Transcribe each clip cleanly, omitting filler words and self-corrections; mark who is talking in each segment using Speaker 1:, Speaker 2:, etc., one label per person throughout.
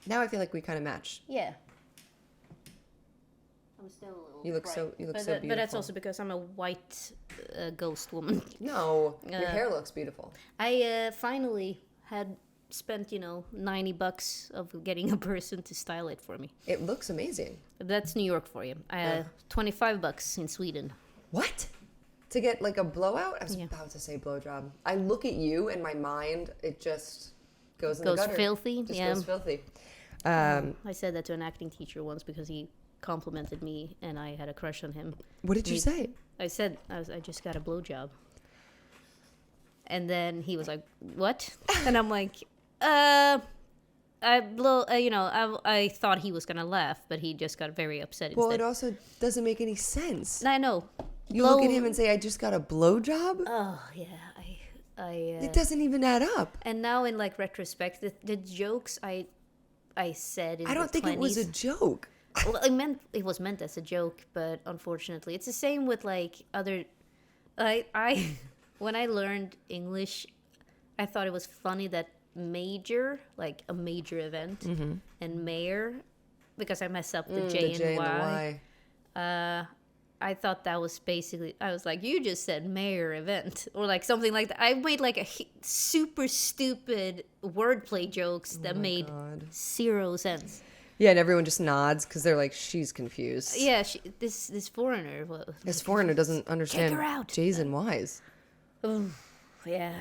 Speaker 1: Now I feel like we kind of match.
Speaker 2: Yeah. I'm still a little.
Speaker 1: You look
Speaker 2: bright.
Speaker 1: so beautiful.
Speaker 2: But that's also because I'm a white ghost woman.
Speaker 1: No, your hair looks beautiful.
Speaker 2: I finally had spent $90 of getting a person to style it for me.
Speaker 1: It looks amazing.
Speaker 2: That's New York for you. $25 in Sweden.
Speaker 1: What? To get like a blowout? I was about to say blowjob. I look at you and my mind, it just goes in the gutter.
Speaker 2: Goes filthy.
Speaker 1: Just
Speaker 2: Yeah.
Speaker 1: goes filthy.
Speaker 2: I said that to an acting teacher once because he complimented me and I had a crush on him.
Speaker 1: What did you say?
Speaker 2: I said I just got a blowjob. And then he was like, "What?" And I'm like, I thought he was gonna laugh, but he just got very upset instead.
Speaker 1: Well, it also doesn't make any sense.
Speaker 2: I know.
Speaker 1: You look at him and say, "I just got a blowjob."
Speaker 2: Oh yeah,
Speaker 1: It doesn't even add up.
Speaker 2: And now in like retrospect, the jokes I said in
Speaker 1: I don't
Speaker 2: the
Speaker 1: think it was a
Speaker 2: 20s
Speaker 1: joke.
Speaker 2: Well, it was meant as a joke, but unfortunately, it's the same with like other. I when I learned English, I thought it was funny that major, like a major event, and mayor, because I mess up the J and
Speaker 1: the
Speaker 2: Y.
Speaker 1: Y.
Speaker 2: I thought that was basically. I was like, you just said mayor event, or like something like that. I made like a super stupid wordplay jokes that made zero sense.
Speaker 1: Yeah, and everyone just nods because they're like, she's confused.
Speaker 2: Yeah, this foreigner.
Speaker 1: This foreigner doesn't understand
Speaker 2: Kick her out.
Speaker 1: J's and Y's.
Speaker 2: Oh, yeah.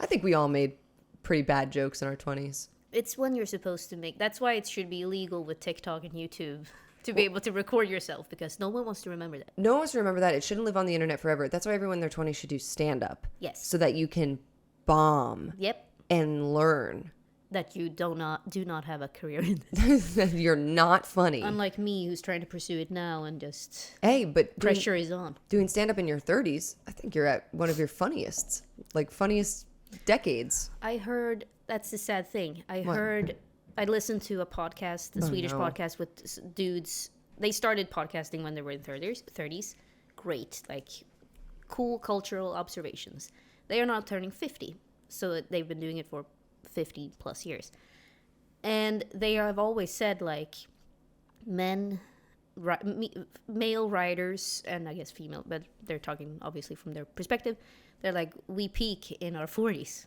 Speaker 1: I think we all made pretty bad jokes in our 20s.
Speaker 2: It's when you're supposed to make. That's why it should be illegal with TikTok and YouTube to be able to record yourself, because no one wants to remember that.
Speaker 1: No one wants to remember that. It shouldn't live on the internet forever. That's why everyone in their 20s should do stand-up.
Speaker 2: Yes.
Speaker 1: So that you can bomb
Speaker 2: Yep.
Speaker 1: and learn.
Speaker 2: That you do not have a career in this.
Speaker 1: That you're not funny.
Speaker 2: Unlike me, who's trying to pursue it now and just
Speaker 1: Hey, but
Speaker 2: pressure is on.
Speaker 1: doing stand-up in your 30s, I think you're at one of your funniest decades.
Speaker 2: I heard, that's the sad thing. I listened to a podcast, a Swedish podcast with dudes. They started podcasting when they were in 30s. Great, like cool cultural observations. They are now turning 50, so they've been doing it for 50 plus years. And they have always said like male writers, and I guess female, but they're talking obviously from their perspective. They're like, we peak in our 40s.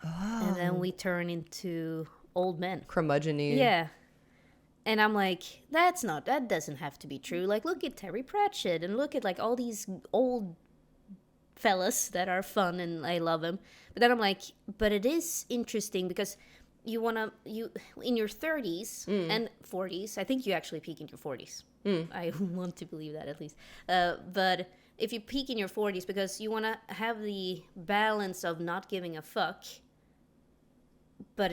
Speaker 2: Oh. And then we turn into old men.
Speaker 1: Curmudgeon-y.
Speaker 2: Yeah. And I'm like, that doesn't have to be true. Like, look at Terry Pratchett and look at like all these old fellas that are fun and I love them. But then I'm like, but it is interesting because you in your 30s and 40s, I think you actually peak in your 40s. I want to believe that at least. But if you peak in your 40s, because you want to have the balance of not giving a fuck, but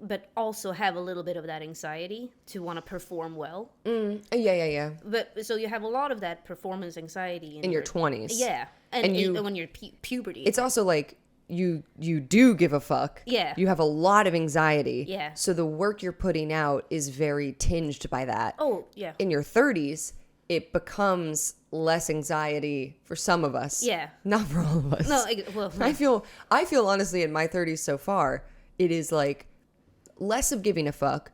Speaker 2: but also have a little bit of that anxiety to want to perform well.
Speaker 1: Yeah.
Speaker 2: But so you have a lot of that performance anxiety in
Speaker 1: your 20s.
Speaker 2: Yeah, and when you're puberty.
Speaker 1: It's also like you do give a fuck.
Speaker 2: Yeah.
Speaker 1: You have a lot of anxiety.
Speaker 2: Yeah.
Speaker 1: So the work you're putting out is very tinged by that.
Speaker 2: Oh, yeah.
Speaker 1: In your 30s, it becomes less anxiety for some of us.
Speaker 2: Yeah.
Speaker 1: Not for all of us.
Speaker 2: No, well,
Speaker 1: I feel honestly in my 30s so far, it is like less of giving a fuck,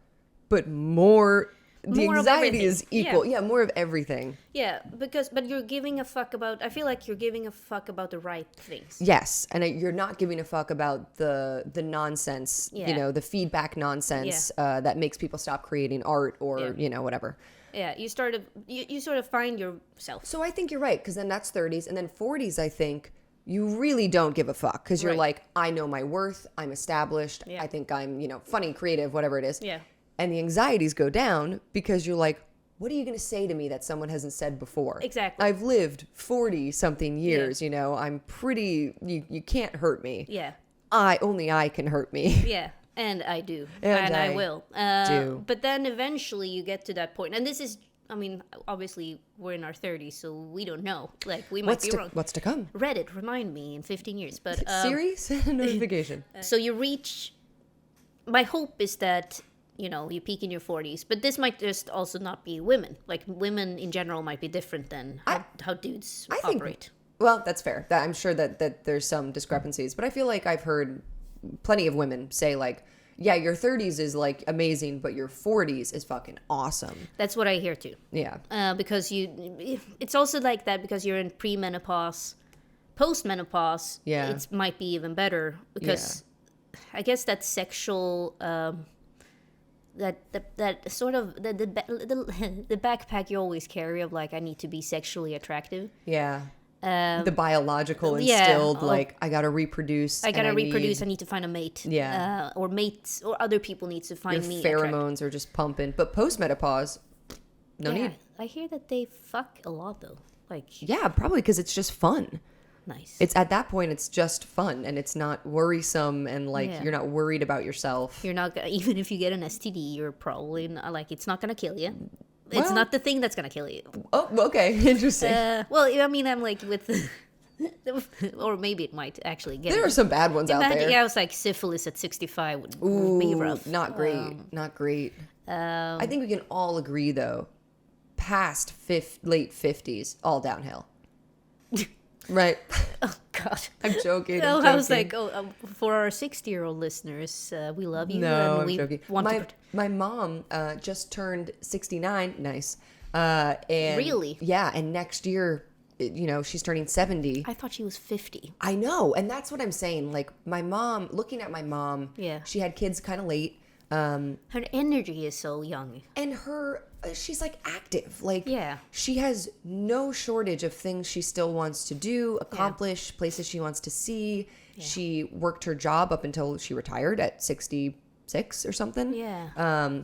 Speaker 1: but more the anxiety is equal. Yeah, more of everything.
Speaker 2: Yeah, but you're giving a fuck about, I feel like you're giving a fuck about the right things.
Speaker 1: Yes, and you're not giving a fuck about the nonsense,
Speaker 2: Yeah.
Speaker 1: The feedback nonsense that makes people stop creating art or, whatever.
Speaker 2: Yeah, you sort of find yourself.
Speaker 1: So I think you're right, because then that's 30s, and then 40s, I think, you really don't give a fuck, because you're like, I know my worth, I'm established, I think I'm, funny, creative, whatever it is.
Speaker 2: Yeah.
Speaker 1: And the anxieties go down, because you're like, what are you going to say to me that someone hasn't said before?
Speaker 2: Exactly.
Speaker 1: I've lived 40-something years, I'm pretty, you can't hurt me.
Speaker 2: Yeah.
Speaker 1: Only I can hurt me.
Speaker 2: Yeah. And I do.
Speaker 1: And
Speaker 2: I will.
Speaker 1: do.
Speaker 2: But then eventually you get to that point. And this is, obviously we're in our 30s, so we don't know. Like, we might be wrong.
Speaker 1: What's to come?
Speaker 2: Reddit, remind me in 15 years. But
Speaker 1: Siri, send a notification.
Speaker 2: So you reach, my hope is that, you peak in your 40s. But this might just also not be women. Like, women in general might be different than how dudes operate.
Speaker 1: Well, that's fair. I'm sure that there's some discrepancies. But I feel like I've heard plenty of women say, like, yeah, your 30s is like amazing, but your 40s is fucking awesome.
Speaker 2: That's what I hear too.
Speaker 1: Yeah.
Speaker 2: Because it's also like that because you're in premenopause, postmenopause.
Speaker 1: Yeah.
Speaker 2: It might be even better because I guess that sexual that sort of the backpack you always carry of like I need to be sexually attractive.
Speaker 1: Yeah. The biological instilled, like I gotta reproduce.
Speaker 2: I need to find a mate.
Speaker 1: Yeah.
Speaker 2: Or mates or other people need to find me.
Speaker 1: Pheromones are just pumping. But postmenopause, no need.
Speaker 2: I hear that they fuck a lot though. Like
Speaker 1: yeah, probably because it's just fun.
Speaker 2: Nice.
Speaker 1: It's at that point it's just fun and it's not worrisome and like you're not worried about yourself.
Speaker 2: You're not even if you get an STD, you're probably not, like it's not gonna kill you. It's not the thing that's gonna kill you.
Speaker 1: Oh, okay, interesting.
Speaker 2: Well, I mean, I'm like with, or maybe it might actually get.
Speaker 1: There are some bad ones out there.
Speaker 2: Yeah, I was like syphilis at 65 would be rough.
Speaker 1: Not great. Not great. I think we can all agree though, past late 50s, all downhill. Right.
Speaker 2: Oh God.
Speaker 1: I'm joking.
Speaker 2: I was like, for our 60-year-old listeners, we love you.
Speaker 1: No,
Speaker 2: and we
Speaker 1: I'm joking.
Speaker 2: Want
Speaker 1: my mom just turned 69. Nice. And
Speaker 2: really?
Speaker 1: Yeah. And next year, she's turning 70.
Speaker 2: I thought she was 50.
Speaker 1: I know. And that's what I'm saying. Like my mom, looking at my mom, she had kids kind of late.
Speaker 2: Her energy is so young.
Speaker 1: And she's like active. Like she has no shortage of things she still wants to do, accomplish, places she wants to see. Yeah. She worked her job up until she retired at 66 or something.
Speaker 2: Yeah.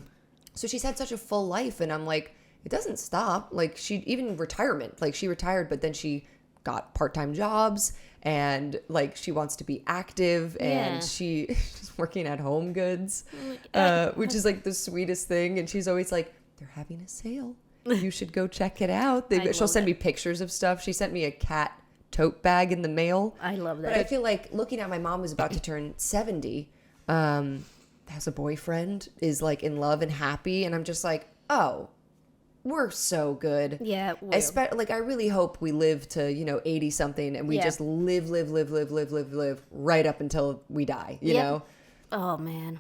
Speaker 1: So she's had such a full life and I'm like, it doesn't stop. Like even retirement, like she retired, but then she got part-time jobs and like she wants to be active and she's working at Home Goods, which is like the sweetest thing. And she's always like, they're having a sale. You should go check it out. She'll send me pictures of stuff. She sent me a cat tote bag in the mail.
Speaker 2: I love that.
Speaker 1: But I feel like looking at my mom who's about to turn 70, has a boyfriend, is like in love and happy. And I'm just like, oh, we're so good.
Speaker 2: Yeah.
Speaker 1: Like I really hope we live to, 80 something and we just live right up until we die, you know?
Speaker 2: Oh man.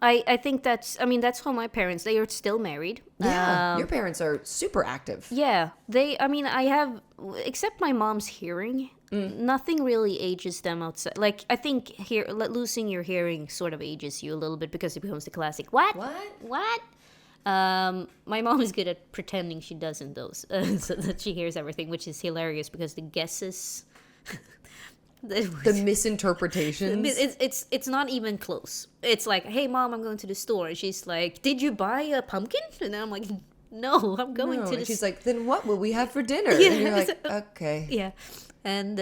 Speaker 2: I think that's how my parents, they are still married.
Speaker 1: Yeah. Your parents are super active.
Speaker 2: Yeah. I have, except my mom's hearing, nothing really ages them outside. Like, I think losing your hearing sort of ages you a little bit because it becomes the classic, what? My mom is good at pretending she doesn't those, so that she hears everything, which is hilarious because the guesses,
Speaker 1: the misinterpretations.
Speaker 2: It's not even close. It's like, hey mom, I'm going to the store, and she's like, did you buy a pumpkin? And I'm like, no, I'm going to.
Speaker 1: And she's like, then what will we have for dinner?
Speaker 2: Yeah,
Speaker 1: and you're like, okay.
Speaker 2: Yeah, and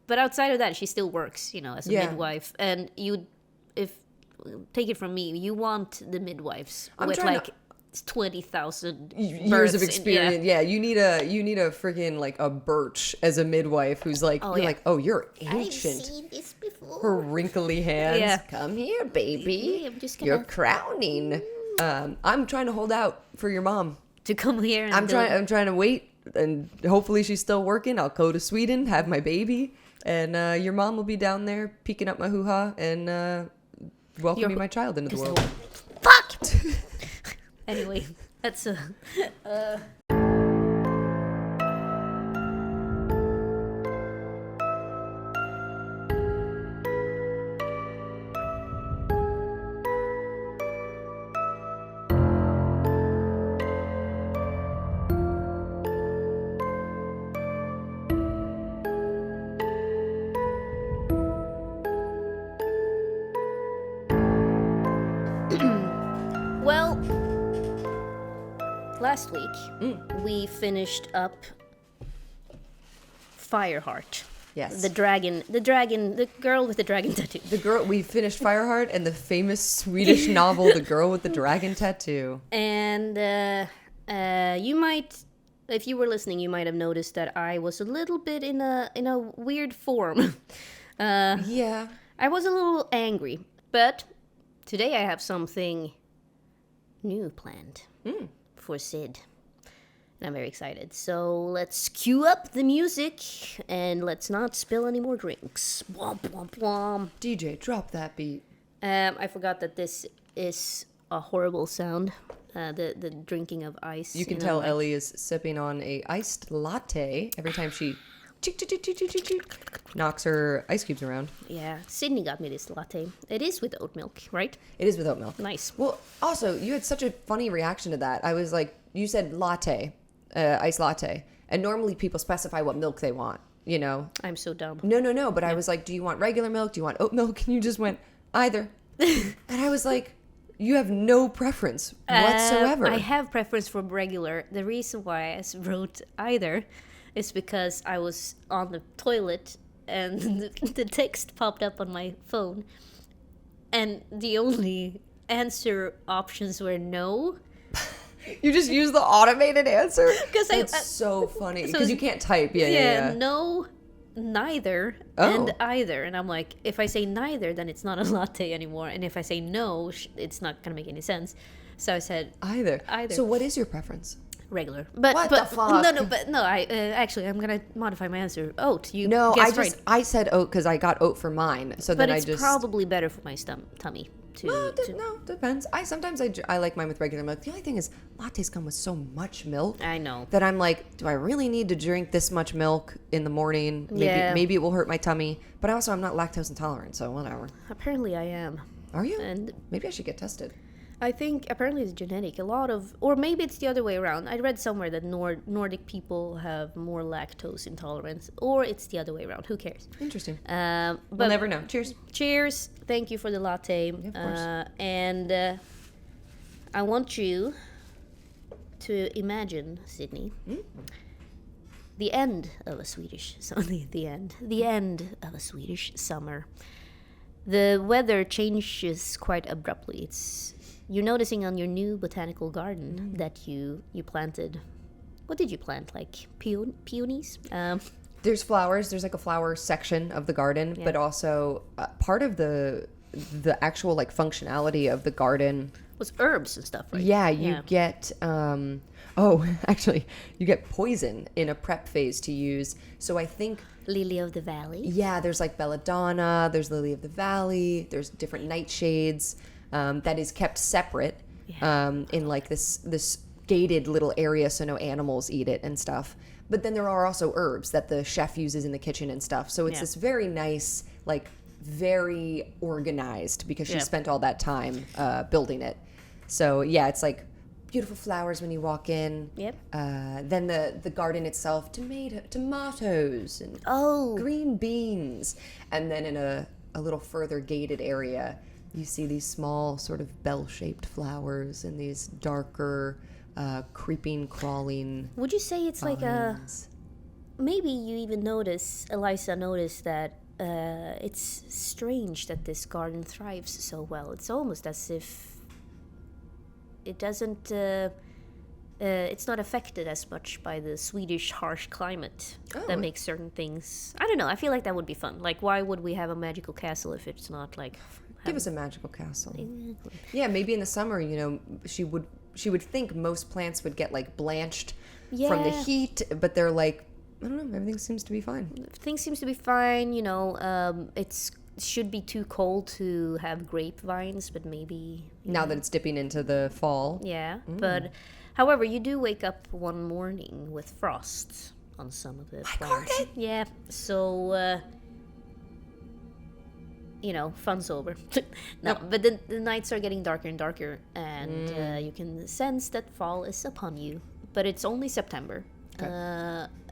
Speaker 2: but outside of that, she still works, as a midwife, and take it from me, you want the midwives with like 20,000
Speaker 1: years of experience. Yeah, you need a freaking like a birch as a midwife who's like, you're ancient.
Speaker 2: I've seen this before.
Speaker 1: Her wrinkly hands. Come here, baby. You're crowning. I'm trying to hold out for your mom
Speaker 2: to come here.
Speaker 1: I'm trying to wait, and hopefully she's still working. I'll go to Sweden, have my baby, and your mom will be down there peeking up my hoo-ha and welcoming my child into the world.
Speaker 2: Fuck! Anyway, that's well, last week we finished up Fireheart.
Speaker 1: Yes.
Speaker 2: The girl with the dragon tattoo.
Speaker 1: We finished Fireheart and the famous Swedish novel, The Girl with the Dragon Tattoo.
Speaker 2: And you might, if you were listening, you might have noticed that I was a little bit in a weird form.
Speaker 1: Yeah.
Speaker 2: I was a little angry, but today I have something new planned for Sid. And I'm very excited. So let's cue up the music and let's not spill any more drinks. Womp, womp, womp.
Speaker 1: DJ, drop that beat.
Speaker 2: I forgot that this is a horrible sound. The drinking of ice.
Speaker 1: You can tell Ellie is sipping on a iced latte every time she knocks her ice cubes around.
Speaker 2: Yeah, Sydney got me this latte. It is with oat milk, right?
Speaker 1: It is with oat milk.
Speaker 2: Nice.
Speaker 1: Well, also, you had such a funny reaction to that. I was like, you said latte, iced latte. And normally people specify what milk they want, you know?
Speaker 2: I'm so dumb.
Speaker 1: No. But I was like, do you want regular milk? Do you want oat milk? And you just went, either. And I was like, you have no preference whatsoever.
Speaker 2: I have preference for regular. The reason why I wrote either is because I was on the toilet and the text popped up on my phone. And the only answer options were no.
Speaker 1: You just use the automated answer? That's so funny.
Speaker 2: So
Speaker 1: Because you can't type. Yeah.
Speaker 2: No, neither, and either. And I'm like, if I say neither, then it's not a latte anymore. And if I say no, it's not going to make any sense. So I said
Speaker 1: Either. So what is your preference?
Speaker 2: Regular. But
Speaker 1: What the fuck?
Speaker 2: No, I actually I'm gonna modify my answer. Oat. You
Speaker 1: No,
Speaker 2: guessed right.
Speaker 1: I said oat because I got oat for mine. So
Speaker 2: But
Speaker 1: then
Speaker 2: it's probably better for my tummy to.
Speaker 1: No, depends. Sometimes I like mine with regular milk. The only thing is lattes come with so much milk.
Speaker 2: I know.
Speaker 1: That I'm like, do I really need to drink this much milk in the morning? Maybe it will hurt my tummy. But also I'm not lactose intolerant, so whatever.
Speaker 2: Apparently I am.
Speaker 1: Are you?
Speaker 2: And
Speaker 1: maybe I should get tested.
Speaker 2: I think apparently it's genetic. Or maybe it's the other way around. I read somewhere that Nordic people have more lactose intolerance, or it's the other way around. Who cares?
Speaker 1: Interesting.
Speaker 2: But
Speaker 1: We'll never know. Cheers.
Speaker 2: Cheers. Thank you for the latte.
Speaker 1: Of course.
Speaker 2: And I want you to imagine, Sydney, the end of a Swedish summer. The end of a Swedish summer. The weather changes quite abruptly. You're noticing on your new botanical garden that you planted. What did you plant? Like peonies?
Speaker 1: There's flowers. There's like a flower section of the garden, but also part of the actual like functionality of the garden
Speaker 2: Was herbs and stuff, right?
Speaker 1: Yeah, you get actually you get poison in a prep phase to use. So I think
Speaker 2: Lily of the Valley.
Speaker 1: Yeah, there's like belladonna, there's lily of the valley, there's different nightshades that is kept separate in like this gated little area so no animals eat it and stuff. But then there are also herbs that the chef uses in the kitchen and stuff. So it's this very nice, like very organized because she spent all that time building it. So yeah, it's like beautiful flowers when you walk in.
Speaker 2: Yep.
Speaker 1: Then the garden itself, tomatoes and green beans. And then in a little further gated area, you see these small sort of bell-shaped flowers and these darker, creeping, crawling
Speaker 2: Would you say it's like
Speaker 1: vines.
Speaker 2: maybe you even Eliza noticed that it's strange that this garden thrives so well. It's almost as if it doesn't it's not affected as much by the Swedish harsh climate that makes certain things. I don't know, I feel like that would be fun. Like, why would we have a magical castle if it's not like
Speaker 1: Give us a magical castle. Yeah, maybe in the summer, she would think most plants would get like blanched from the heat, but they're like, I don't know, everything seems to be fine.
Speaker 2: Things seems to be fine, it should be too cold to have grapevines, but maybe
Speaker 1: now that it's dipping into the fall.
Speaker 2: Yeah, but however, you do wake up one morning with frost on some of the plants.
Speaker 1: Garden?
Speaker 2: Yeah, so fun's over. But the nights are getting darker and darker, and you can sense that fall is upon you. But it's only September,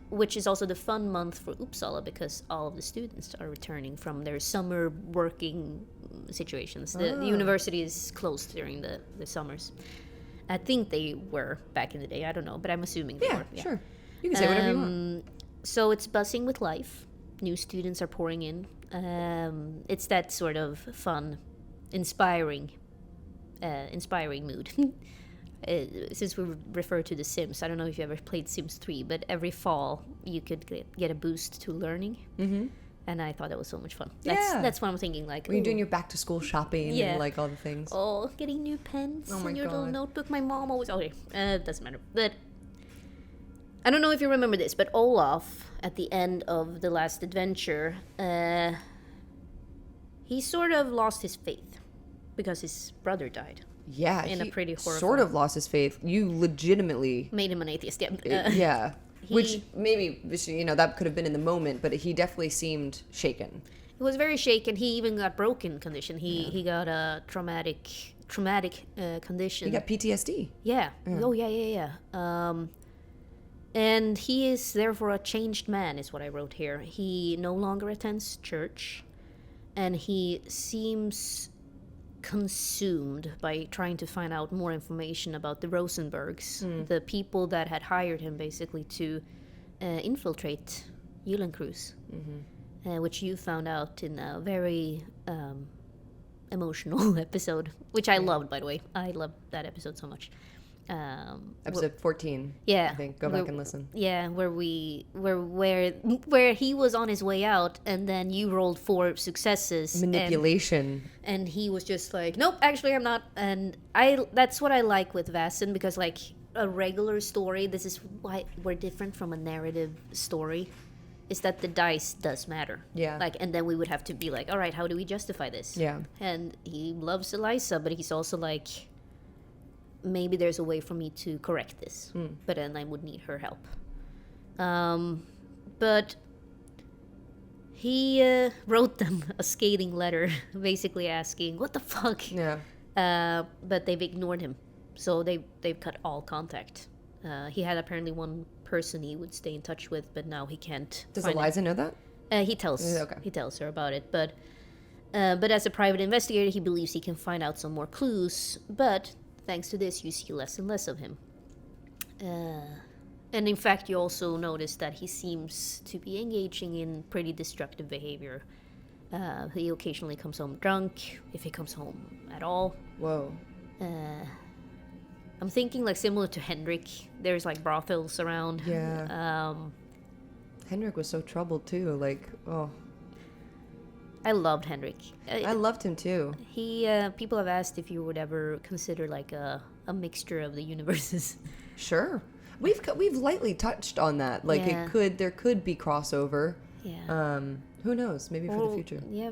Speaker 2: which is also the fun month for Uppsala because all of the students are returning from their summer working situations. The university is closed during the summers. I think they were back in the day. I don't know, but I'm assuming they were.
Speaker 1: Yeah, sure. You can say whatever you want.
Speaker 2: So it's buzzing with life. New students are pouring in. It's that sort of fun, inspiring mood. Since we refer to The Sims, I don't know if you ever played Sims 3, but every fall you could get a boost to learning. Mm-hmm. And I thought that was so much fun. That's what I'm thinking. Like,
Speaker 1: when you're doing your back to school shopping and like all the things.
Speaker 2: Oh, getting new pens in your little notebook. My mom always. Doesn't matter. But I don't know if you remember this, but Olaf at the end of the last adventure, he sort of lost his faith. because his brother died.
Speaker 1: Yeah,
Speaker 2: in a pretty horrifying...
Speaker 1: sort of lost his faith. You legitimately
Speaker 2: made him an atheist.
Speaker 1: Yeah, which maybe that could have been in the moment, but he definitely seemed shaken.
Speaker 2: He was very shaken. He even got broken condition. He got a traumatic condition.
Speaker 1: He got PTSD.
Speaker 2: Yeah. Oh yeah. And he is therefore a changed man, is what I wrote here. He no longer attends church, and he seems consumed by trying to find out more information about the Rosenborgs, the people that had hired him basically to infiltrate Egerkrans, which you found out in a very emotional episode, which I loved, by the way. I loved that episode so much.
Speaker 1: Episode 14.
Speaker 2: Yeah,
Speaker 1: I think. Go back and listen.
Speaker 2: Yeah, where he was on his way out, and then you rolled 4 successes.
Speaker 1: Manipulation.
Speaker 2: And he was just like, nope, actually I'm not. And that's what I like with Vaesen, because like a regular story, this is why we're different from a narrative story, is that the dice does matter.
Speaker 1: Yeah.
Speaker 2: Like, and then we would have to be like, all right, how do we justify this?
Speaker 1: Yeah.
Speaker 2: And he loves Eliza, but he's also like, maybe there's a way for me to correct this, but then I would need her help. But he wrote them a scathing letter, basically asking, what the fuck?
Speaker 1: Yeah.
Speaker 2: But they've ignored him, so they've cut all contact. He had apparently one person he would stay in touch with, but now he can't.
Speaker 1: Does Eliza know that?
Speaker 2: He tells her about it, but as a private investigator, he believes he can find out some more clues, but thanks to this, you see less and less of him. And in fact, you also notice that he seems to be engaging in pretty destructive behavior. He occasionally comes home drunk, if he comes home at all.
Speaker 1: Whoa.
Speaker 2: I'm thinking like similar to Henrik. There's like brothels around.
Speaker 1: Yeah. Henrik was so troubled too. Like, oh.
Speaker 2: I loved Henrik.
Speaker 1: I loved him too.
Speaker 2: He people have asked if you would ever consider like a mixture of the universes.
Speaker 1: Sure, we've lightly touched on that. Like there could be crossover.
Speaker 2: Yeah.
Speaker 1: Who knows? Maybe for the future.
Speaker 2: Yeah.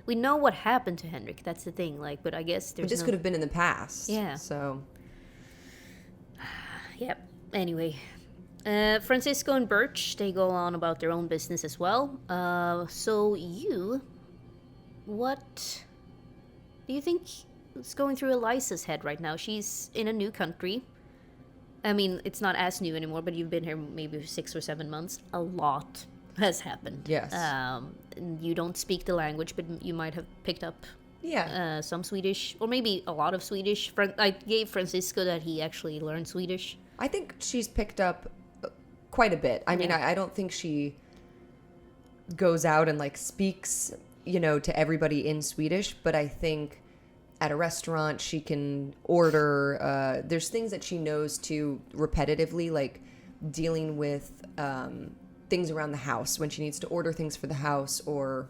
Speaker 2: We know what happened to Henrik. That's the thing. Like, but I guess there's.
Speaker 1: But this could have been in the past.
Speaker 2: Yeah.
Speaker 1: So.
Speaker 2: Yep. Anyway. Francisco and Birch, they go on about their own business as well. What do you think is going through Eliza's head right now? She's in a new country. I mean, it's not as new anymore, but you've been here maybe 6 or 7 months. A lot has happened.
Speaker 1: Yes.
Speaker 2: You don't speak the language, but you might have picked up some Swedish, or maybe a lot of Swedish. I gave Francisco that he actually learned Swedish.
Speaker 1: I think she's picked up quite a bit. I mean, I don't think she goes out and like speaks, to everybody in Swedish, but I think at a restaurant she can order, there's things that she knows to repetitively, like dealing with things around the house when she needs to order things for the house or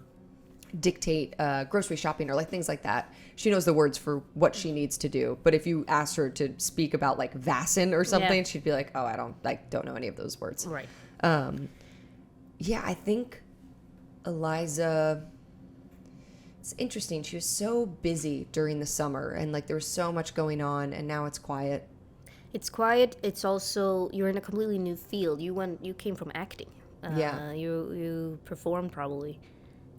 Speaker 1: dictate grocery shopping or like things like that. She knows the words for what she needs to do. But if you asked her to speak about like Vaesen or something, she'd be like, oh, I don't know any of those words.
Speaker 2: Right.
Speaker 1: I think Eliza, it's interesting. She was so busy during the summer and like there was so much going on, and now it's quiet.
Speaker 2: It's quiet. It's also, you're in a completely new field. You came from acting. You performed probably.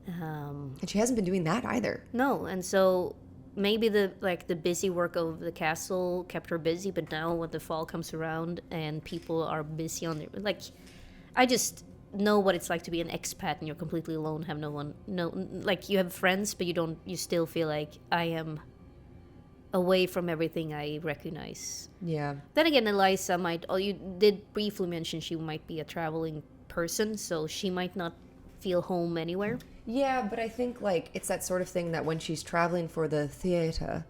Speaker 1: And she hasn't been doing that either. No,
Speaker 2: and so maybe the busy work of the castle kept her busy, but now when the fall comes around and people are busy on their, like, I just know what it's like to be an expat and you're completely alone, have no one, like you have friends, but you still feel like I am away from everything I recognize.
Speaker 1: Yeah.
Speaker 2: Then again, Eliza you did briefly mention she might be a traveling person, so she might not feel home anywhere.
Speaker 1: Yeah, but I think like it's that sort of thing that when she's traveling for the theater,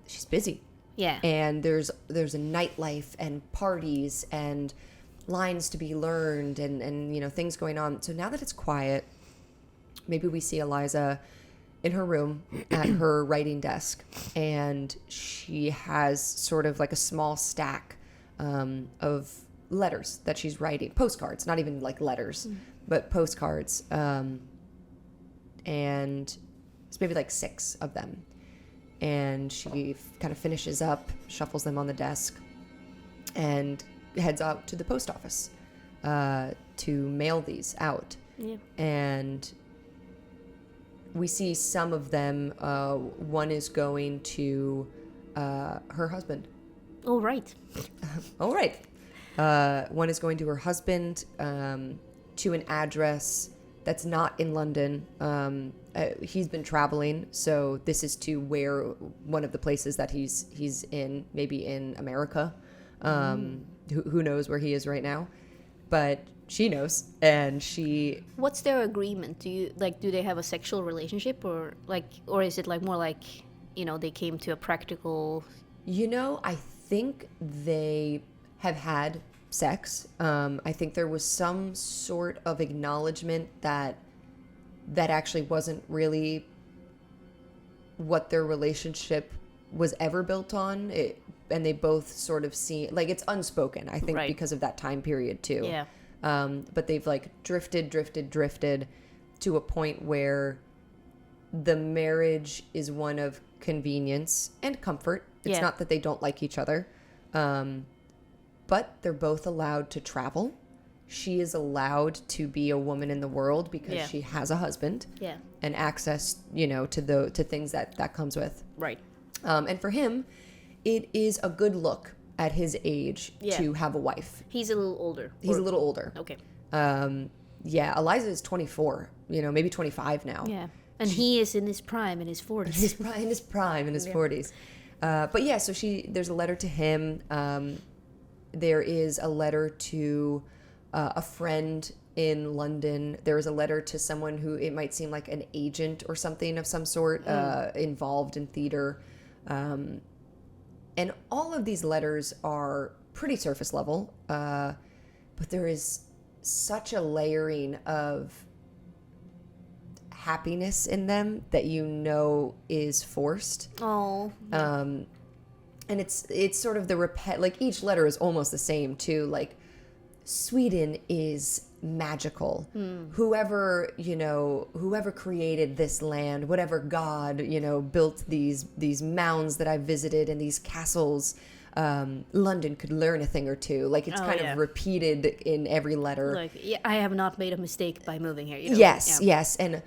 Speaker 1: she's busy.
Speaker 2: Yeah.
Speaker 1: And there's a nightlife and parties and lines to be learned and things going on. So now that it's quiet, maybe we see Eliza in her room at her writing desk, and she has sort of like a small stack of letters that she's writing, postcards, not even like letters, but postcards, and it's maybe like 6 of them. and she kind of finishes up, shuffles them on the desk, and heads out to the post office to mail these out.
Speaker 2: Yeah.
Speaker 1: And we see some of them. One is going to her husband.
Speaker 2: Oh, right.
Speaker 1: All right. One is going to her husband, to an address that's not in London. He's been traveling, so this is to where one of the places that he's in, maybe in America. Who knows where he is right now? But she knows, and she.
Speaker 2: What's their agreement? Do they have a sexual relationship, or is it like more like, they came to a practical?
Speaker 1: I think they have had sex. I think there was some sort of acknowledgement that actually wasn't really what their relationship was ever built on. And they both sort of see, like, it's unspoken, I think, because of that time period too.
Speaker 2: Yeah.
Speaker 1: But they've like drifted to a point where the marriage is one of convenience and comfort. It's not that they don't like each other. But they're both allowed to travel. She is allowed to be a woman in the world because she has a husband.
Speaker 2: Yeah.
Speaker 1: And access, to things that comes with.
Speaker 2: Right.
Speaker 1: And for him, it is a good look at his age to have a wife.
Speaker 2: He's a little older.
Speaker 1: He's a little older.
Speaker 2: Okay.
Speaker 1: Eliza is 24, maybe 25 now.
Speaker 2: Yeah. And he is in his prime, in his 40s.
Speaker 1: In his prime, in his 40s. But yeah, so there's a letter to him. There is a letter to a friend in London. There is a letter to someone who it might seem like an agent or something of some sort, involved in theater. And all of these letters are pretty surface level, but there is such a layering of happiness in them that is forced.
Speaker 2: Oh.
Speaker 1: And it's sort of like each letter is almost the same too. Like, Sweden is magical. Whoever created this land, whatever god, built these mounds that I visited and these castles, London could learn a thing or two. Like, it's kind of repeated in every letter.
Speaker 2: Like, I have not made a mistake by moving here.
Speaker 1: Yes. And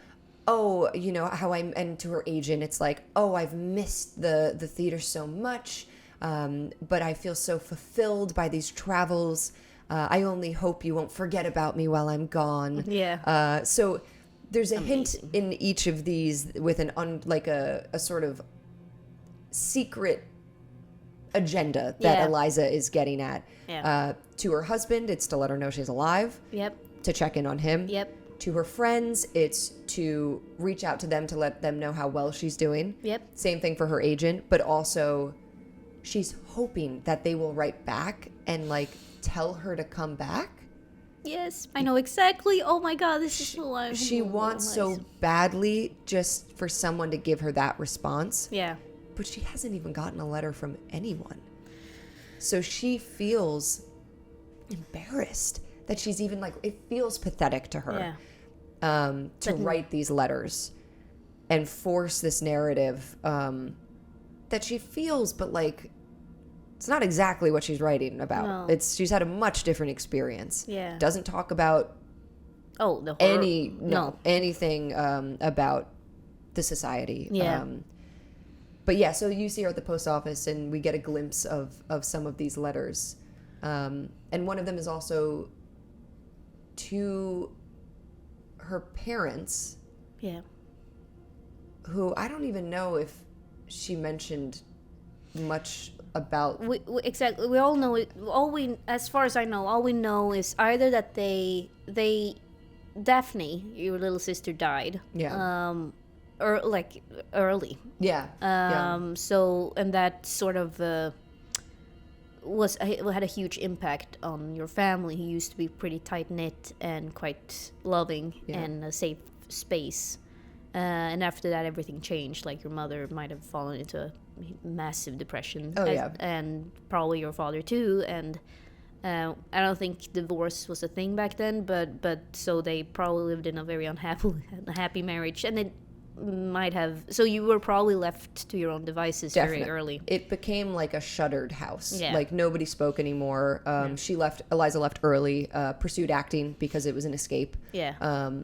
Speaker 1: and to her agent, it's like, I've missed the theater so much, but I feel so fulfilled by these travels. I only hope you won't forget about me while I'm gone.
Speaker 2: Yeah.
Speaker 1: So there's a hint in each of these with a sort of secret agenda that Eliza is getting at.
Speaker 2: Yeah.
Speaker 1: To her husband, it's to let her know she's alive.
Speaker 2: Yep.
Speaker 1: To check in on him.
Speaker 2: Yep.
Speaker 1: To her friends, it's to reach out to them to let them know how well she's doing.
Speaker 2: Yep.
Speaker 1: Same thing for her agent, but also she's hoping that they will write back and tell her to come back.
Speaker 2: Yes, I know exactly. Oh my God, this is so live.
Speaker 1: She wants so badly just for someone to give her that response.
Speaker 2: Yeah.
Speaker 1: But she hasn't even gotten a letter from anyone. So she feels embarrassed that she's even it feels pathetic to her to write these letters and force this narrative that she feels, but it's not exactly what she's writing about.
Speaker 2: No.
Speaker 1: She's had a much different experience.
Speaker 2: Yeah.
Speaker 1: Doesn't talk about
Speaker 2: the horror.
Speaker 1: anything about the society.
Speaker 2: Yeah.
Speaker 1: But yeah, so you see her at the post office, and we get a glimpse of some of these letters. And one of them is also to her parents.
Speaker 2: Yeah.
Speaker 1: Who I don't even know if she mentioned much about.
Speaker 2: Exactly. We all know it. As far as I know, all we know is either that they Daphne, your little sister, died.
Speaker 1: Yeah.
Speaker 2: Or early.
Speaker 1: Yeah.
Speaker 2: So, and that sort of had a huge impact on your family, who used to be pretty tight knit and quite loving and a safe space. And after that, everything changed. Like, your mother might have fallen into a massive depression. And probably your father too. And I don't think divorce was a thing back then, but so they probably lived in a very unhappy marriage. And it might have. So you were probably left to your own devices very early.
Speaker 1: It became like a shuttered house.
Speaker 2: Yeah.
Speaker 1: Like nobody spoke anymore. Eliza left early, pursued acting because it was an escape.
Speaker 2: Yeah.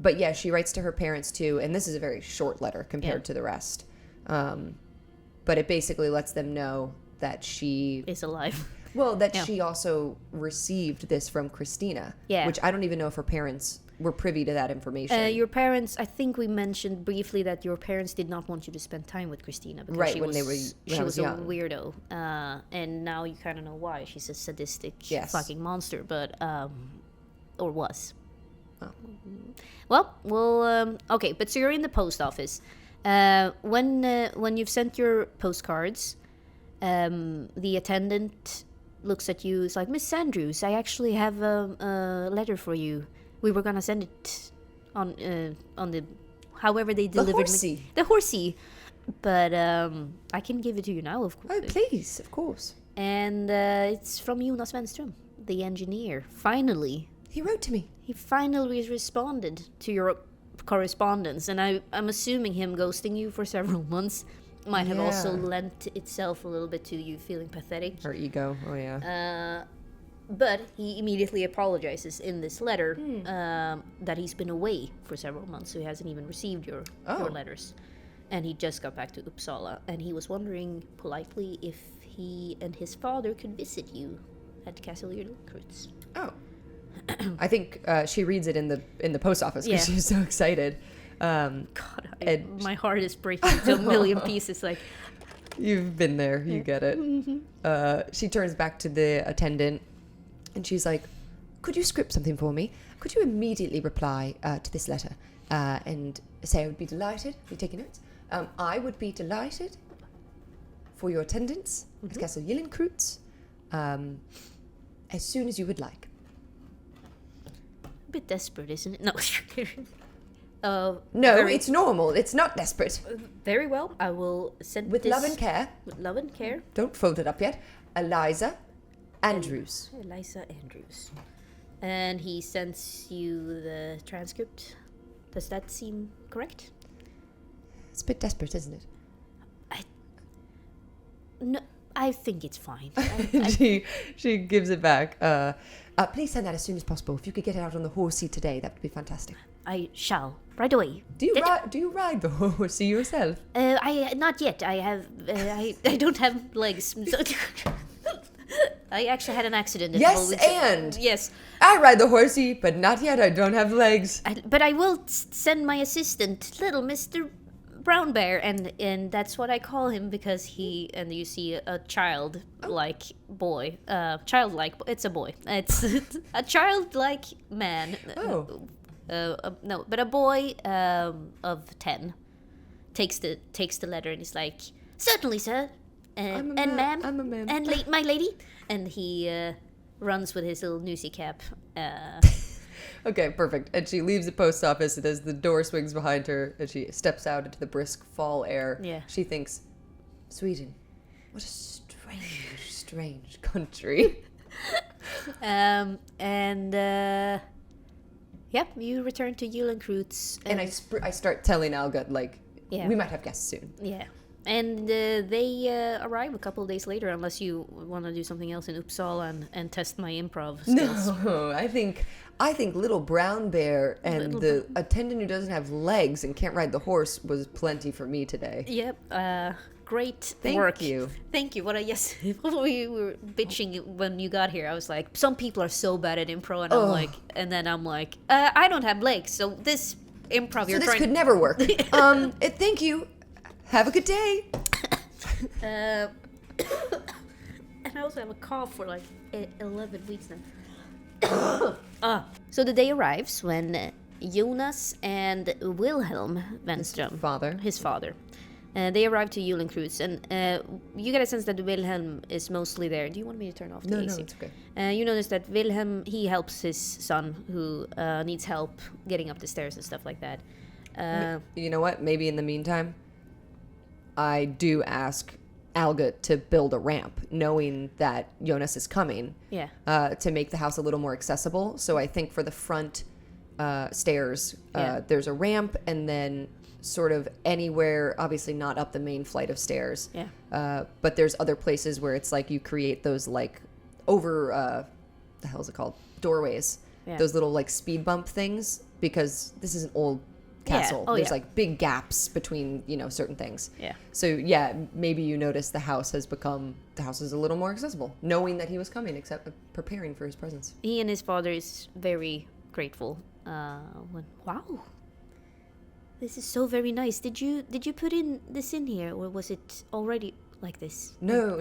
Speaker 1: But yeah, she writes to her parents too, and this is a very short letter compared to the rest. But it basically lets them know that she
Speaker 2: is alive.
Speaker 1: Well, that she also received this from Christina.
Speaker 2: Yeah.
Speaker 1: Which I don't even know if her parents were privy to that information.
Speaker 2: Your parents, I think we mentioned briefly that your parents did not want you to spend time with Christina because she was a weirdo. And now you kind of know why. She's a sadistic fucking monster, but or was. Oh. Well, okay, but so you're in the post office. When you've sent your postcards, the attendant looks at you. It's like, Miss Andrews, I actually have a letter for you. We were gonna send it on the however they delivered the horsey, but I can give it to you now, of course.
Speaker 1: Oh, please, of course.
Speaker 2: And it's from Jonas Wenström, the engineer. Finally,
Speaker 1: he wrote to me.
Speaker 2: He finally responded to your correspondence, and I'm assuming him ghosting you for several months might have also lent itself a little bit to you feeling pathetic.
Speaker 1: Her ego, oh yeah.
Speaker 2: But he immediately apologizes in this letter that he's been away for several months, so he hasn't even received your letters. And he just got back to Uppsala, and he was wondering politely if he and his father could visit you at Castle Egerkrans.
Speaker 1: Oh. I think she reads it in the post office because she's so excited.
Speaker 2: God, my heart is breaking into a million pieces. Like,
Speaker 1: you've been there, you get it. Mm-hmm. She turns back to the attendant, and she's like, "Could you script something for me? Could you immediately reply to this letter and say I would be delighted?" Are you taking notes? I would be delighted for your attendance at Castle Egerkrans as soon as you would like.
Speaker 2: A bit desperate, isn't it? No.
Speaker 1: No, it's normal. It's not desperate.
Speaker 2: Very well. I will send
Speaker 1: with love and care.
Speaker 2: With love and care.
Speaker 1: Don't fold it up yet. Eliza Andrews.
Speaker 2: Eliza Andrews. And he sends you the transcript. Does that seem correct?
Speaker 1: It's a bit desperate, isn't it?
Speaker 2: No, I think it's fine.
Speaker 1: She gives it back. Please send that as soon as possible. If you could get it out on the horsey today, that would be fantastic.
Speaker 2: I shall right away.
Speaker 1: Do you ride the horsey yourself?
Speaker 2: I not yet. I have. I don't have legs. I actually had an accident.
Speaker 1: Yes. I ride the horsey, but not yet. I don't have legs.
Speaker 2: But I will send my assistant, little Mr. Brown Bear, and that's what I call him because and you see a childlike boy, it's a boy. It's a childlike man.
Speaker 1: Oh.
Speaker 2: No, but a boy of 10 takes the letter and he's like, "Certainly, sir, and ma'am,
Speaker 1: I'm a man,
Speaker 2: and my lady," and he runs with his little newsy cap.
Speaker 1: Okay, perfect. And she leaves the post office, and as the door swings behind her, and she steps out into the brisk fall air, she thinks, Sweden, what a strange country.
Speaker 2: You return to Egerkrans.
Speaker 1: And I start telling Alga, like, we might have guests soon.
Speaker 2: Yeah. And they arrive a couple of days later, unless you want to do something else in Uppsala and test my improv skills.
Speaker 1: No, I think little brown bear and the attendant who doesn't have legs and can't ride the horse was plenty for me today.
Speaker 2: Yep. Great work. Thank you. We were bitching when you got here. I was like, some people are so bad at improv, and I'm like, I don't have legs, so this improv
Speaker 1: this could never work. Thank you. Have a good day.
Speaker 2: And I also have a cough for like 11 weeks now. So the day arrives when Jonas and Wilhelm Wenström, his father, they arrive to Egerkrans, and you get a sense that Wilhelm is mostly there. Do you want me to turn off the AC?
Speaker 1: No, it's okay.
Speaker 2: You notice that Wilhelm, he helps his son who needs help getting up the stairs and stuff like that.
Speaker 1: You know what? Maybe in the meantime, I do ask Alga to build a ramp, knowing that Jonas is coming.
Speaker 2: Yeah.
Speaker 1: To make the house a little more accessible. So I think for the front stairs, there's a ramp, and then sort of anywhere, obviously not up the main flight of stairs.
Speaker 2: Yeah.
Speaker 1: But there's other places where it's like you create those like over, the hell is it called? Doorways.
Speaker 2: Yeah.
Speaker 1: Those little like speed bump things, because this is an old castle.
Speaker 2: Yeah. Oh,
Speaker 1: There's
Speaker 2: yeah.
Speaker 1: like big gaps between, certain things.
Speaker 2: Yeah.
Speaker 1: So yeah, maybe you notice the house is a little more accessible, knowing that he was coming, except preparing for his presence.
Speaker 2: He and his father is very grateful. Wow, this is so very nice. Did you put this in here, or was it already like this?
Speaker 1: No.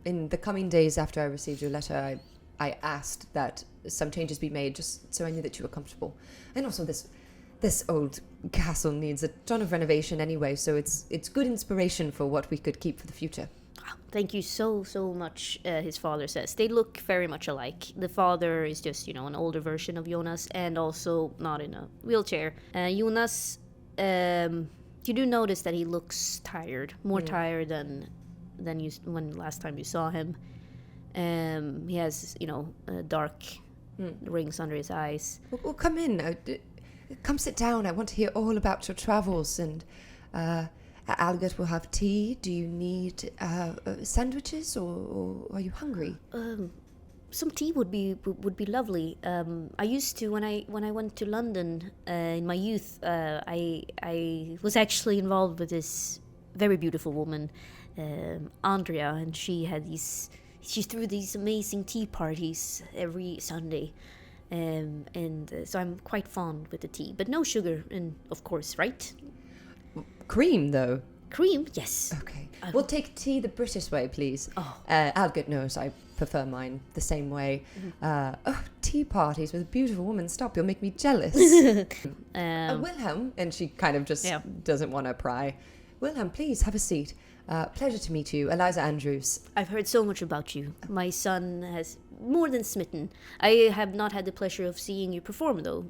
Speaker 1: In the coming days after I received your letter, I asked that some changes be made, just so I knew that you were comfortable. And also, this old castle needs a ton of renovation anyway, so it's good inspiration for what we could keep for the future.
Speaker 2: Thank you so much, his father says. They look very much alike. The father is just, an older version of Jonas, and also not in a wheelchair. Jonas, you do notice that he looks tired, more tired than you when last time you saw him. He has, dark rings under his eyes.
Speaker 1: Well, come in. Come sit down. I want to hear all about your travels, and Albert will have tea. Do you need sandwiches, or are you hungry?
Speaker 2: Some tea would be lovely. I used to when I went to London in my youth. I was actually involved with this very beautiful woman, Andrea, and she threw these amazing tea parties every Sunday. So I'm quite fond with the tea, but no sugar, and of course, right?
Speaker 1: Cream, though.
Speaker 2: Cream, yes.
Speaker 1: Okay. We'll take tea the British way, please.
Speaker 2: Oh.
Speaker 1: Albert knows I prefer mine the same way. Tea parties with a beautiful woman. Stop, you'll make me jealous. Wilhelm, and she kind of just doesn't want to pry. Wilhelm, please have a seat. Pleasure to meet you, Eliza Andrews.
Speaker 2: I've heard so much about you. My son has more than smitten. I have not had the pleasure of seeing you perform, though.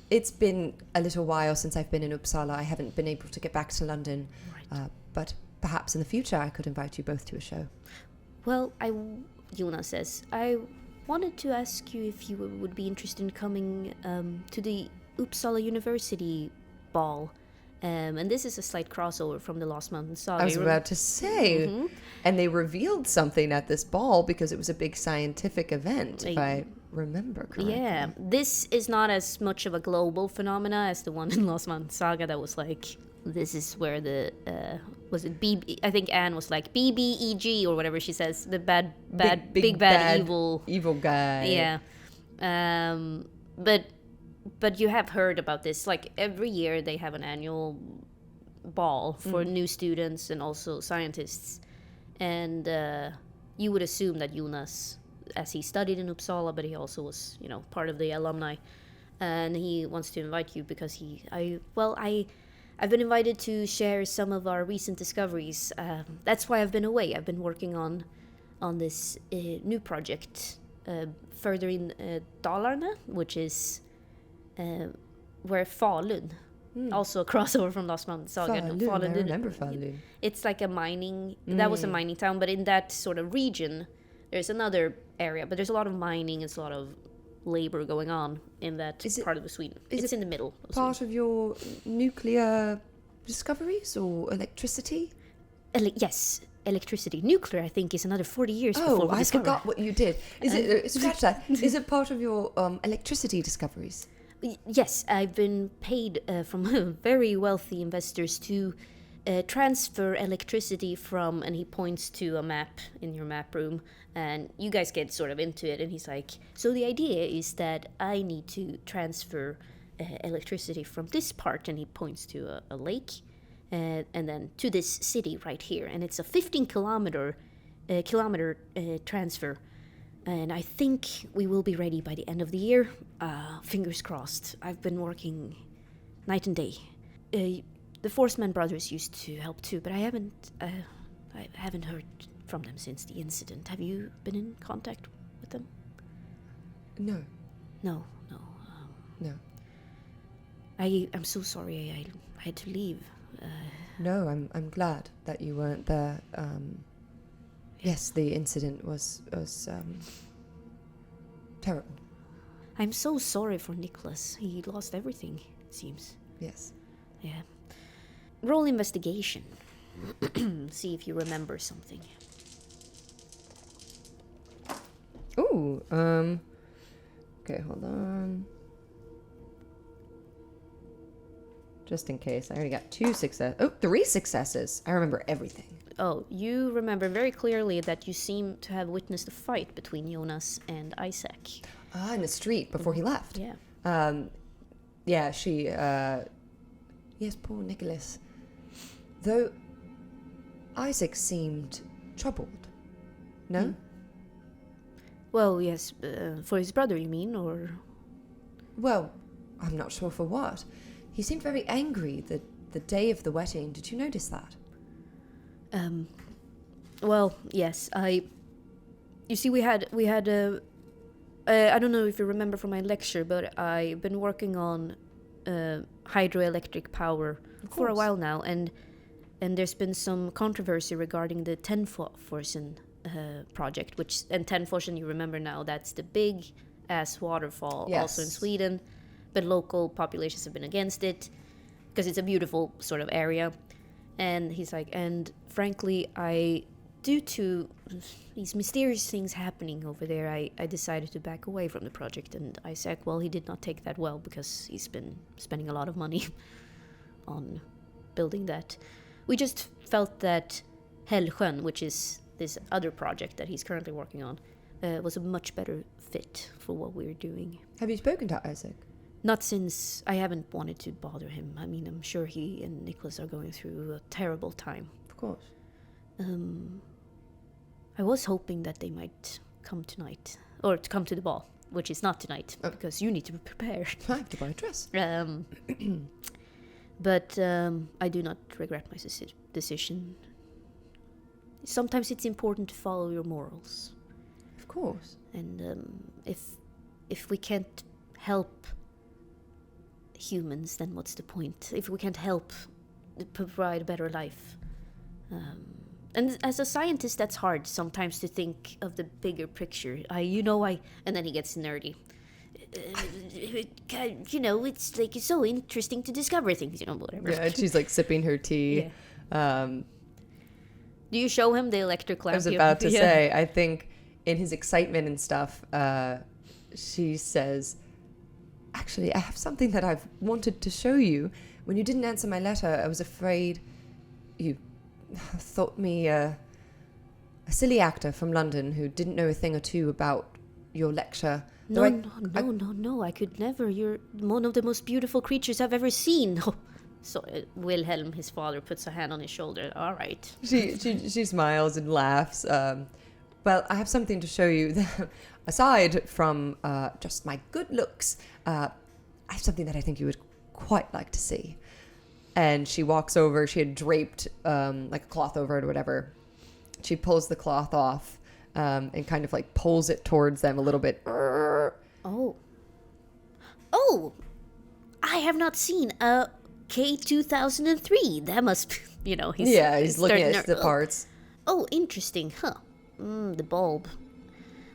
Speaker 1: It's been a little while since I've been in Upsala. I haven't been able to get back to London.
Speaker 2: Right.
Speaker 1: But perhaps in the future I could invite you both to a show.
Speaker 2: Well, Jonas says, I wanted to ask you if you would be interested in coming to the Uppsala University ball. And this is a slight crossover from the Lost Mountain Saga.
Speaker 1: I was about to say. Mm-hmm. And they revealed something at this ball because it was a big scientific event, if I remember correctly.
Speaker 2: Yeah, this is not as much of a global phenomena as the one in Lost Mountain Saga that was like, this is where the, was it BB, I think Anne was like, BBEG or whatever she says, the big bad evil
Speaker 1: guy.
Speaker 2: Yeah. But you have heard about this. Like every year they have an annual ball for new students and also scientists. And you would assume that Jonas, as he studied in Uppsala, but he also was, part of the alumni. And he wants to invite you because I've been invited to share some of our recent discoveries. That's why I've been away. I've been working on this new project further in Dalarna, which is where Falun, also a crossover from Lost Mountain Saga.
Speaker 1: Falun, I remember Falun.
Speaker 2: It's like a mining, that was a mining town, but in that sort of region, there's another area, but there's a lot of mining, it's a lot of labor going on in that part of the Sweden. It's in the middle of
Speaker 1: part of your nuclear discoveries or electricity?
Speaker 2: Yes. Electricity. Nuclear, I think, is another 40 years before we discovered.
Speaker 1: Forgot what you did. Is it scratch that? Is it part of your electricity discoveries?
Speaker 2: Yes, I've been paid from very wealthy investors to transfer electricity from, and he points to a map in your map room, and you guys get sort of into it, and he's like, so the idea is that I need to transfer electricity from this part, and he points to a lake, and then to this city right here, and it's a 15 kilometer transfer. And I think we will be ready by the end of the year. Fingers crossed. I've been working night and day. The Forceman brothers used to help too, but I haven't heard from them since the incident. Have you been in contact with them?
Speaker 1: No.
Speaker 2: No.
Speaker 1: No.
Speaker 2: I'm so sorry. I had to leave.
Speaker 1: No, I'm glad that you weren't there. Yes, the incident was terrible.
Speaker 2: I'm so sorry for Nicholas. He lost everything, it seems.
Speaker 1: Yes.
Speaker 2: Yeah. Roll investigation. See if you remember something.
Speaker 1: Ooh, okay, hold on. Just in case. I already got 2 successes. Oh, 3 successes. I remember everything.
Speaker 2: Oh, you remember very clearly that you seem to have witnessed a fight between Jonas and Isaac.
Speaker 1: In the street before he left.
Speaker 2: Yeah.
Speaker 1: Yeah, she, yes, poor Nicholas. Though Isaac seemed troubled. No?
Speaker 2: Well, yes, for his brother, you mean, or...
Speaker 1: Well, I'm not sure for what. He seemed very angry the day of the wedding. Did you notice that?
Speaker 2: Well, yes, you see, we had I don't know if you remember from my lecture, but I've been working on hydroelectric power for a while now, and there's been some controversy regarding the Tenforsen project, and Tenforsen, you remember now, that's the big ass waterfall, also in Sweden, but local populations have been against it because it's a beautiful sort of area. And he's like, and frankly, due to these mysterious things happening over there, I decided to back away from the project. And Isaac, well, he did not take that well because he's been spending a lot of money on building that. We just felt that Hällsjön, which is this other project that he's currently working on, was a much better fit for what we're doing.
Speaker 1: Have you spoken to Isaac?
Speaker 2: Not since I haven't wanted to bother him. I mean, I'm sure he and Nicholas are going through a terrible time.
Speaker 1: Of course.
Speaker 2: I was hoping that they might come tonight, or to come to the ball, which is not tonight, because you need to be prepared.
Speaker 1: I have to buy a dress.
Speaker 2: But I do not regret my decision. Sometimes it's important to follow your morals.
Speaker 1: Of course.
Speaker 2: And if we can't help humans, then what's the point? If we can't help provide a better life. And as a scientist, that's hard sometimes to think of the bigger picture. And then he gets nerdy. It's like it's so interesting to discover things, whatever.
Speaker 1: Yeah, and she's like sipping her tea.
Speaker 2: Yeah. Do you show him the electric lamp?
Speaker 1: I was about to say, I think in his excitement and stuff, she says, actually, I have something that I've wanted to show you. When you didn't answer my letter, I was afraid you thought me a silly actor from London who didn't know a thing or two about your lecture.
Speaker 2: No, I could never. You're one of the most beautiful creatures I've ever seen. Oh, so Wilhelm, his father, puts a hand on his shoulder. All right.
Speaker 1: She smiles and laughs. Well, I have something to show you. Aside from just my good looks, I have something that I think you would quite like to see. And she walks over. She had draped like a cloth over it or whatever. She pulls the cloth off and kind of like pulls it towards them a little bit.
Speaker 2: Oh, I have not seen a K2003. That must, he's
Speaker 1: looking at the parts.
Speaker 2: Oh, interesting, huh? The bulb.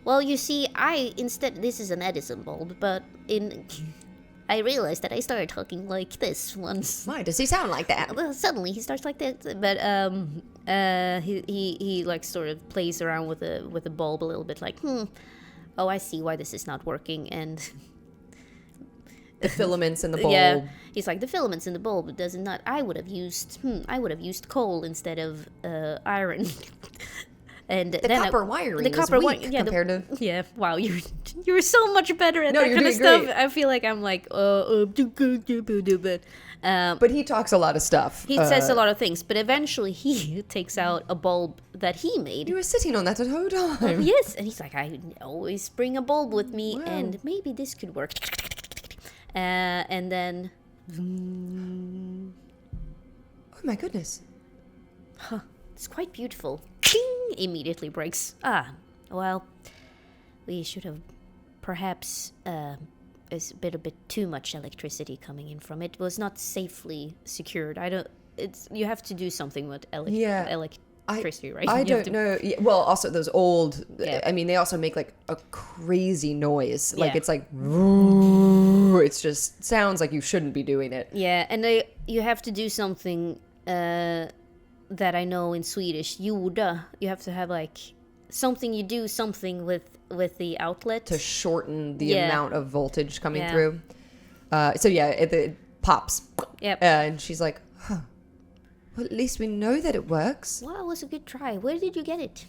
Speaker 2: Well, you see, this is an Edison bulb, but I realized that I started talking like this once.
Speaker 1: Why does he sound like that?
Speaker 2: Well, suddenly he starts like that, but he like sort of plays around with the bulb a little bit, like, oh, I see why this is not working, and
Speaker 1: the filaments in the bulb.
Speaker 2: Yeah, he's like, the filaments in the bulb does not. I would have used coal instead of iron. And
Speaker 1: the copper wiring is weak compared to...
Speaker 2: Yeah, wow, you're so much better at that kind of stuff. Great. I feel like I'm like, but
Speaker 1: he talks a lot of stuff.
Speaker 2: He says a lot of things, but eventually he takes out a bulb that he made.
Speaker 1: You were sitting on that the whole time.
Speaker 2: Yes, and he's like, I always bring a bulb with me, and maybe this could work. And then...
Speaker 1: Oh my goodness.
Speaker 2: Huh. It's quite beautiful. Immediately breaks. Well, we should have perhaps is a bit too much electricity coming in from it. It was not safely secured. You have to do something with electricity, right?
Speaker 1: I don't know. Yeah, well, also those old. Yeah. I mean, they also make like a crazy noise. Like it's like. It's just sounds like you shouldn't be doing it.
Speaker 2: Yeah, and you have to do something that I know in Swedish, jorda. You have to have like something, you do something with the outlet.
Speaker 1: To shorten the amount of voltage coming
Speaker 2: Yeah.
Speaker 1: through. So yeah, it pops.
Speaker 2: Yep.
Speaker 1: And she's like, huh. Well, at least we know that it works.
Speaker 2: Well, it was a good try. Where did you get it?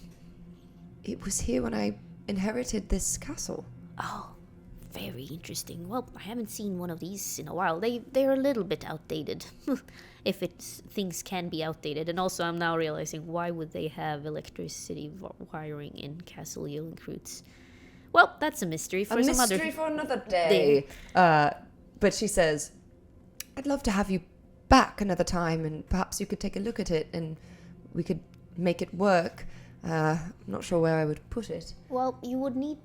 Speaker 1: It was here when I inherited this castle.
Speaker 2: Oh, very interesting. Well, I haven't seen one of these in a while. They're a little bit outdated. If things can be outdated. And also I'm now realizing, why would they have electricity wiring in Castle Egerkrans? Well, that's a mystery for some other
Speaker 1: for another day. But she says, I'd love to have you back another time, and perhaps you could take a look at it and we could make it work. I'm not sure where I would put it.
Speaker 2: Well, you would need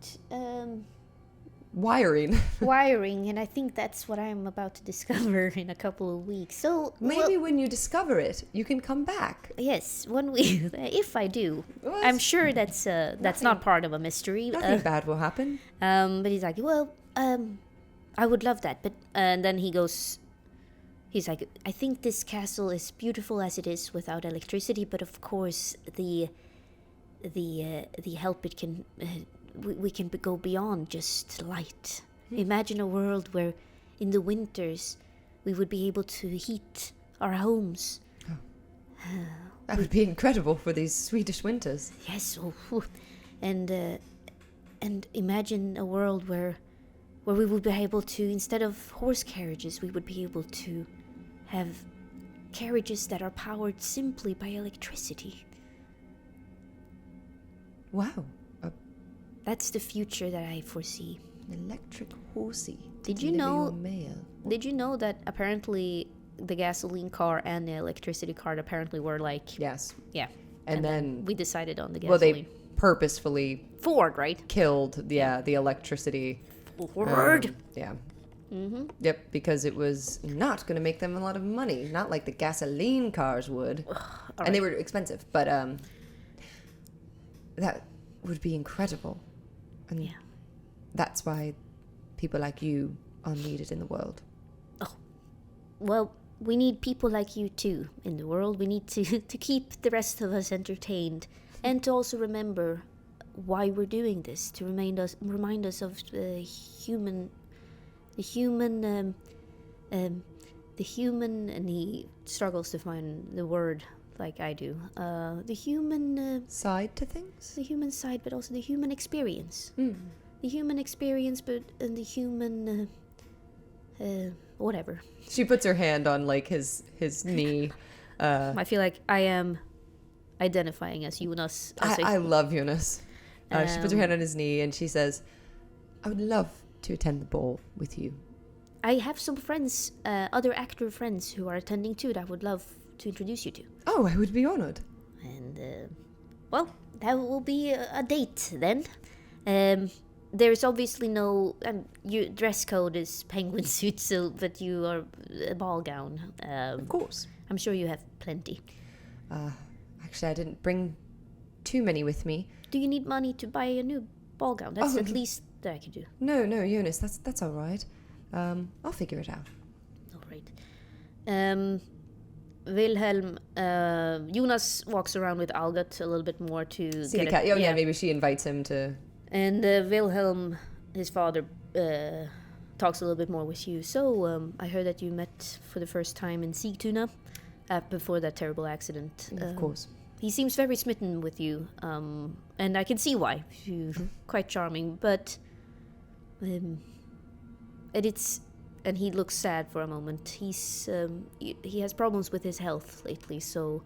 Speaker 1: Wiring.
Speaker 2: wiring, and I think that's what I'm about to discover in a couple of weeks. So
Speaker 1: Maybe when you discover it, you can come back.
Speaker 2: yes, one week. If I do,
Speaker 1: What?
Speaker 2: I'm sure that's not part of a mystery.
Speaker 1: Nothing bad will happen.
Speaker 2: But he's like, well, I would love that, but and then he's like, I think this castle is beautiful as it is without electricity, but of course the help it can. We can go beyond just light. Imagine a world where in the winters we would be able to heat our homes.
Speaker 1: That would be incredible for these Swedish winters.
Speaker 2: Yes, and imagine a world where we would be able to, instead of horse carriages, we would be able to have carriages that are powered simply by electricity.
Speaker 1: Wow.
Speaker 2: That's the future that I foresee.
Speaker 1: An electric horsey.
Speaker 2: Did you know that apparently the gasoline car and the electricity car apparently were like...
Speaker 1: Yes.
Speaker 2: Yeah.
Speaker 1: And then
Speaker 2: we decided on the gasoline.
Speaker 1: well, they purposefully
Speaker 2: Ford, right?
Speaker 1: killed the electricity.
Speaker 2: Ford.
Speaker 1: Yeah. Mm-hmm. Yep, because it was not going to make them a lot of money, not like the gasoline cars would. And they were expensive, but that would be incredible. And
Speaker 2: Yeah.
Speaker 1: that's why people like you are needed in the world.
Speaker 2: Well, we need people like you too in the world. We need to keep the rest of us entertained, and to also remember why we're doing this, to remind us of the human, and he struggles to find the word like I do. The human
Speaker 1: Side to things?
Speaker 2: the human side, but also the human experience. The human experience, but and the human whatever.
Speaker 1: She puts her hand on like his knee.
Speaker 2: I feel like I am identifying as Jonas.
Speaker 1: I love Jonas. She puts her hand on his knee and she says, I would love to attend the ball with you.
Speaker 2: I have some friends, other actor friends who are attending too that I would love to introduce you to.
Speaker 1: Oh, I would be honored.
Speaker 2: And, well, that will be a date then. There's obviously no... your dress code is penguin suit, but you are a ball gown.
Speaker 1: Of course.
Speaker 2: I'm sure you have plenty.
Speaker 1: Actually, I didn't bring too many with me.
Speaker 2: Do you need money to buy a new ball gown? That's at least that I could do.
Speaker 1: No, Jonas, that's all right. I'll figure it out.
Speaker 2: All right. Wilhelm, Jonas walks around with Algot a little bit more to
Speaker 1: See the cat. Oh, yeah, maybe she invites him to...
Speaker 2: And Wilhelm, his father, talks a little bit more with you. So, I heard that you met for the first time in Sigtuna before that terrible accident.
Speaker 1: Of course.
Speaker 2: He seems very smitten with you, and I can see why. You're quite charming, but... and he looks sad for a moment. He has problems with his health lately, so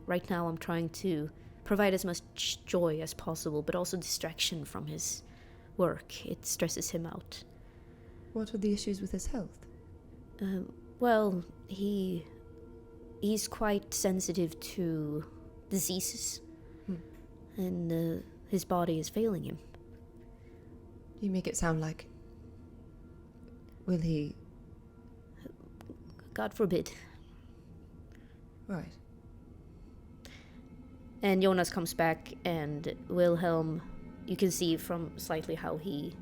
Speaker 2: right now I'm trying to provide as much joy as possible, but also distraction from his work. It stresses him out.
Speaker 1: What are the issues with his health?
Speaker 2: Well, he's quite sensitive to diseases, and his body is failing him.
Speaker 1: You make it sound like... Will he...
Speaker 2: God forbid.
Speaker 1: Right.
Speaker 2: And Jonas comes back, and Wilhelm, you can see from slightly how he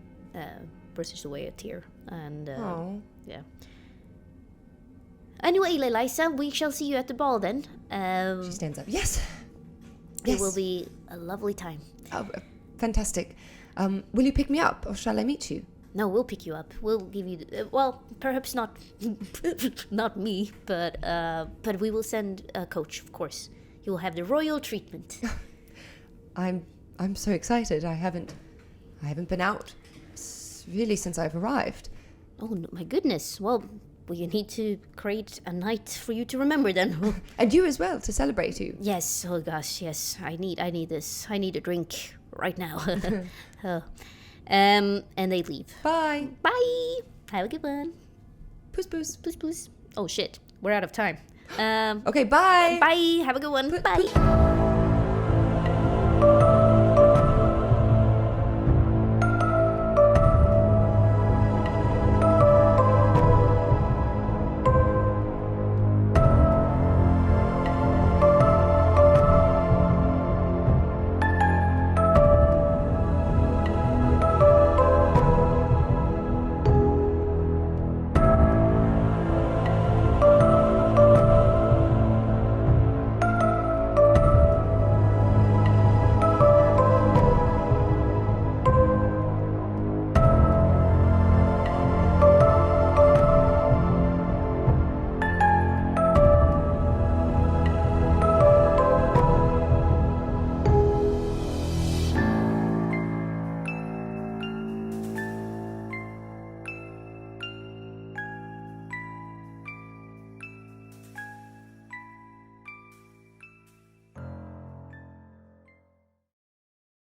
Speaker 2: brushes away a tear. And
Speaker 1: Oh.
Speaker 2: yeah. Anyway, Eliza, we shall see you at the ball then.
Speaker 1: She stands up. Yes.
Speaker 2: It will be a lovely time.
Speaker 1: Oh, fantastic. Will you pick me up, or shall I meet you?
Speaker 2: No, we'll pick you up. We'll give you, well, perhaps not, not me, but we will send a coach, of course. You will have the royal treatment.
Speaker 1: I'm so excited. I haven't been out really since I've arrived.
Speaker 2: Oh no, my goodness. Well, we need to create a night for you to remember then.
Speaker 1: And you as well, to celebrate you.
Speaker 2: Yes. Oh gosh. Yes. I need this. I need a drink right now. And they leave.
Speaker 1: Bye.
Speaker 2: Bye. Have a good one.
Speaker 1: Puss, puss.
Speaker 2: Puss, puss. Oh shit. We're out of time.
Speaker 1: Okay, bye.
Speaker 2: Bye. Have a good one. Bye.